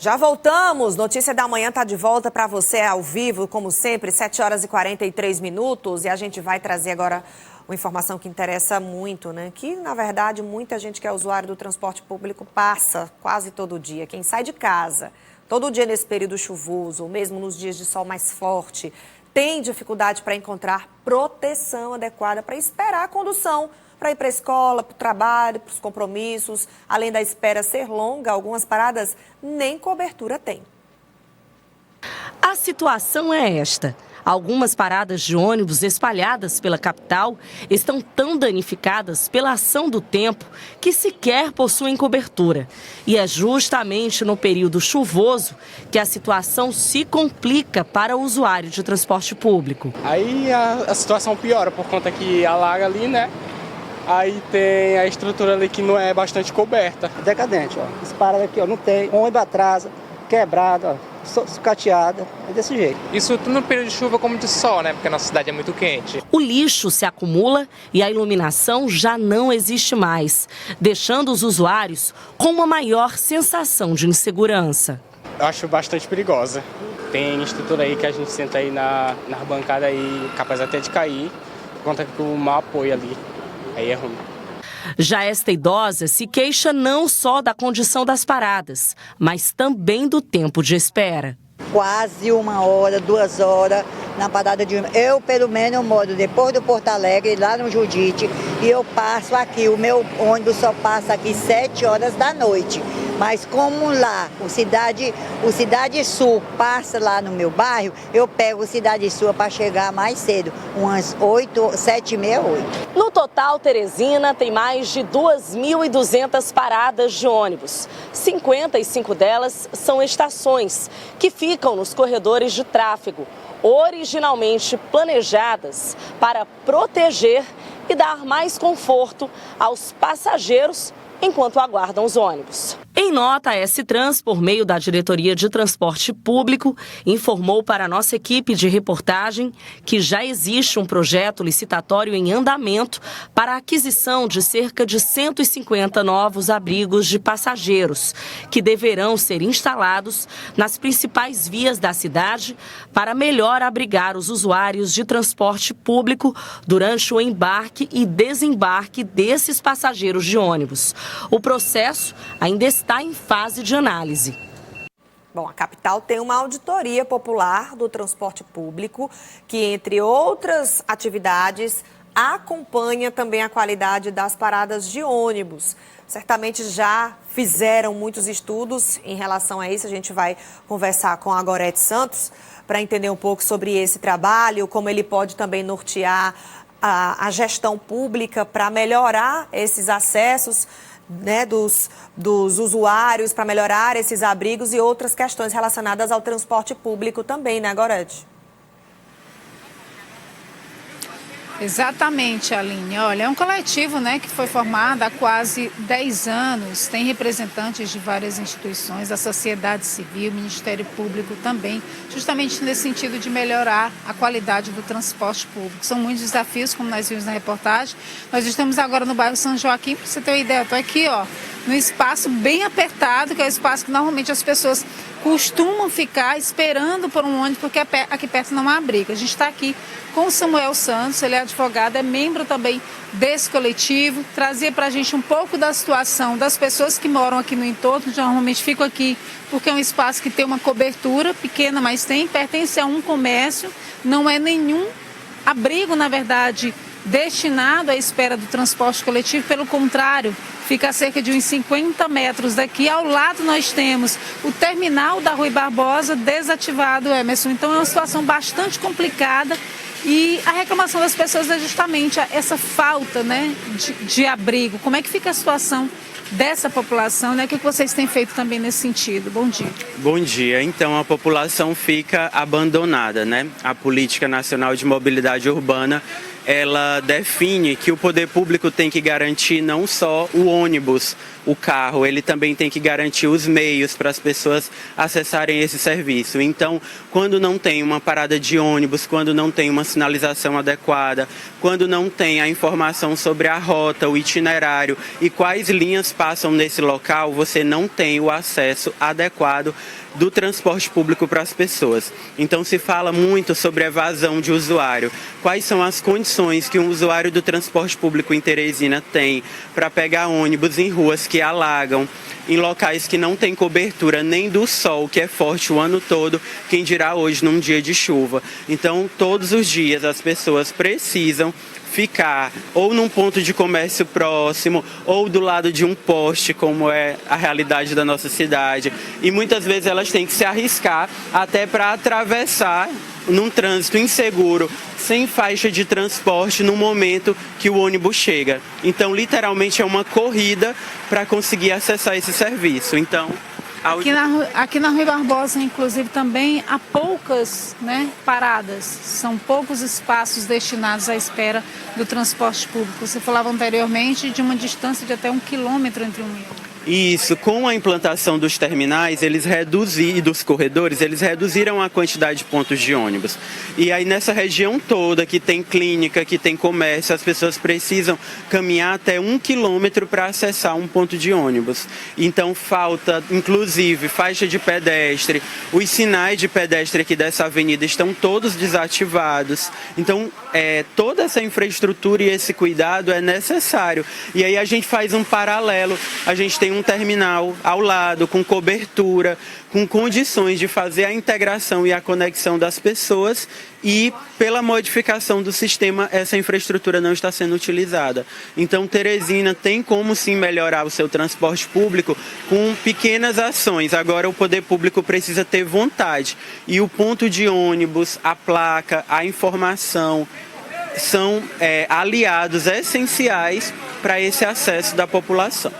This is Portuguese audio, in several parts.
Já voltamos, Notícia da Manhã está de volta para você ao vivo, como sempre, 7 horas e 43 minutos. E a gente vai trazer agora uma informação que interessa muito, né? Que, na verdade, muita gente que é usuário do transporte público passa quase todo dia. Quem sai de casa todo dia nesse período chuvoso, ou mesmo nos dias de sol mais forte, tem dificuldade para encontrar proteção adequada para esperar a condução, para ir para a escola, para o trabalho, para os compromissos. Além da espera ser longa, algumas paradas nem cobertura têm. A situação é esta. Algumas paradas de ônibus espalhadas pela capital estão tão danificadas pela ação do tempo que sequer possuem cobertura. E é justamente no período chuvoso que a situação se complica para o usuário de transporte público. Aí a situação piora por conta que alaga ali, né? Aí tem a estrutura ali que não é bastante coberta. Decadente, ó. Essa parada aqui, ó, não tem. Ônibus atrasa, quebrado, ó, sucateada. É desse jeito. Isso tudo no período de chuva como de sol, né? Porque a nossa cidade é muito quente. O lixo se acumula e a iluminação já não existe mais, deixando os usuários com uma maior sensação de insegurança. Eu acho bastante perigosa. Tem estrutura aí que a gente senta aí na bancada aí, capaz até de cair, por conta que o mau apoio ali. Aí é ruim. Já esta idosa se queixa não só da condição das paradas, mas também do tempo de espera. Quase 1 hora, 2 horas na parada de ônibus. Eu, pelo menos, eu moro depois do Porto Alegre, lá no Judite, e eu passo aqui. O meu ônibus só passa aqui 7 horas da noite. Mas como lá, o Cidade Sul passa lá no meu bairro, eu pego o Cidade Sul para chegar mais cedo, umas 7h30, 8h. No total, Teresina tem mais de 2.200 paradas de ônibus. 55 delas são estações, que ficam nos corredores de tráfego, originalmente planejadas para proteger e dar mais conforto aos passageiros enquanto aguardam os ônibus. Em nota, a S-Trans, por meio da Diretoria de Transporte Público, informou para a nossa equipe de reportagem que já existe um projeto licitatório em andamento para a aquisição de cerca de 150 novos abrigos de passageiros, que deverão ser instalados nas principais vias da cidade para melhor abrigar os usuários de transporte público durante o embarque e desembarque desses passageiros de ônibus. O processo ainda está em fase de análise. Bom, a capital tem uma auditoria popular do transporte público que, entre outras atividades, acompanha também a qualidade das paradas de ônibus. Certamente já fizeram muitos estudos em relação a isso. A gente vai conversar com a Gorete Santos para entender um pouco sobre esse trabalho, como ele pode também nortear a gestão pública para melhorar esses acessos, né, dos usuários, para melhorar esses abrigos e outras questões relacionadas ao transporte público também, né, Gorete? Exatamente, Aline. Olha, é um coletivo, né, que foi formado há quase 10 anos, tem representantes de várias instituições, da sociedade civil, Ministério Público também, justamente nesse sentido de melhorar a qualidade do transporte público. São muitos desafios, como nós vimos na reportagem. Nós estamos agora no bairro São Joaquim, para você ter uma ideia, eu estou aqui, ó, num espaço bem apertado, que é o espaço que normalmente as pessoas costumam ficar esperando por um ônibus, porque aqui perto não há abrigo. A gente está aqui com o Samuel Santos, ele é advogado, é membro também desse coletivo, trazia para a gente um pouco da situação das pessoas que moram aqui no entorno, que normalmente ficam aqui porque é um espaço que tem uma cobertura pequena, mas pertence a um comércio, não é nenhum abrigo, na verdade, destinado à espera do transporte coletivo, pelo contrário, fica a cerca de uns 50 metros daqui. Ao lado nós temos o terminal da Rui Barbosa desativado, Emerson. Então é uma situação bastante complicada e a reclamação das pessoas é justamente essa falta, né, de abrigo. Como é que fica a situação dessa população, né? O que vocês têm feito também nesse sentido? Bom dia. Bom dia. Então, a população fica abandonada, né? A Política Nacional de Mobilidade Urbana, ela define que o poder público tem que garantir não só o ônibus, o carro, ele também tem que garantir os meios para as pessoas acessarem esse serviço. Então, quando não tem uma parada de ônibus, quando não tem uma sinalização adequada, quando não tem a informação sobre a rota, o itinerário e quais linhas passam nesse local, você não tem o acesso adequado do transporte público para as pessoas. Então se fala muito sobre evasão de usuário. Quais são as condições que um usuário do transporte público em Teresina tem para pegar ônibus em ruas que alagam, em locais que não tem cobertura nem do sol, que é forte o ano todo, quem dirá hoje num dia de chuva. Então todos os dias as pessoas precisam ficar ou num ponto de comércio próximo ou do lado de um poste, como é a realidade da nossa cidade. E muitas vezes elas têm que se arriscar até para atravessar num trânsito inseguro, sem faixa de transporte no momento que o ônibus chega. Então, literalmente, é uma corrida para conseguir acessar esse serviço. Então, Aqui na Rui Barbosa, inclusive, também há poucas paradas, são poucos espaços destinados à espera do transporte público. Você falava anteriormente de uma distância de até 1 quilômetro entre um e outro. Isso, com a implantação dos terminais, e dos corredores, eles reduziram a quantidade de pontos de ônibus. E aí nessa região toda, que tem clínica, que tem comércio, as pessoas precisam caminhar até 1 quilômetro para acessar um ponto de ônibus. Então falta, inclusive, faixa de pedestre, os sinais de pedestre aqui dessa avenida estão todos desativados. Então toda essa infraestrutura e esse cuidado é necessário. E aí a gente faz um paralelo, a gente tem um terminal ao lado, com cobertura, com condições de fazer a integração e a conexão das pessoas e, pela modificação do sistema, essa infraestrutura não está sendo utilizada. Então, Teresina tem como sim melhorar o seu transporte público com pequenas ações. Agora, o poder público precisa ter vontade. E o ponto de ônibus, a placa, a informação são aliados essenciais para esse acesso da população.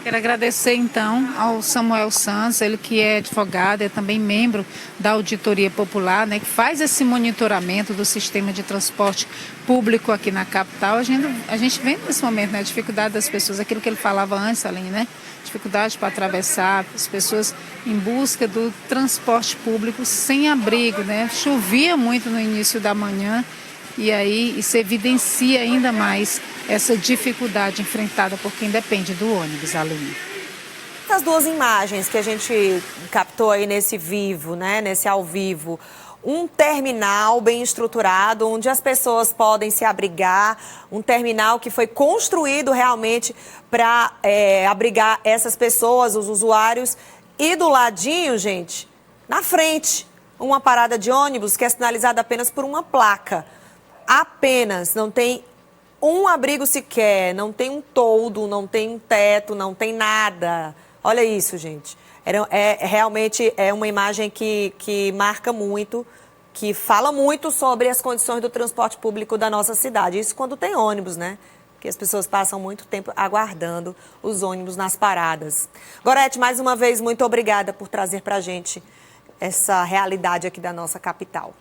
Quero agradecer, então, ao Samuel Santos, ele que é advogado, é também membro da Auditoria Popular, que faz esse monitoramento do sistema de transporte público aqui na capital. A gente vê nesse momento a dificuldade das pessoas, aquilo que ele falava antes, Aline, dificuldade para atravessar, as pessoas em busca do transporte público sem abrigo, Chovia muito no início da manhã. E aí isso evidencia ainda mais essa dificuldade enfrentada por quem depende do ônibus, Aline. Essas duas imagens que a gente captou aí nesse vivo, nesse ao vivo, um terminal bem estruturado, onde as pessoas podem se abrigar, um terminal que foi construído realmente para abrigar essas pessoas, os usuários, e do ladinho, gente, na frente, uma parada de ônibus que é sinalizada apenas por uma placa. Apenas, não tem um abrigo sequer, não tem um toldo, não tem um teto, não tem nada. Olha isso, gente. Realmente é uma imagem que marca muito, que fala muito sobre as condições do transporte público da nossa cidade. Isso quando tem ônibus, Porque as pessoas passam muito tempo aguardando os ônibus nas paradas. Gorete, mais uma vez, muito obrigada por trazer pra gente essa realidade aqui da nossa capital.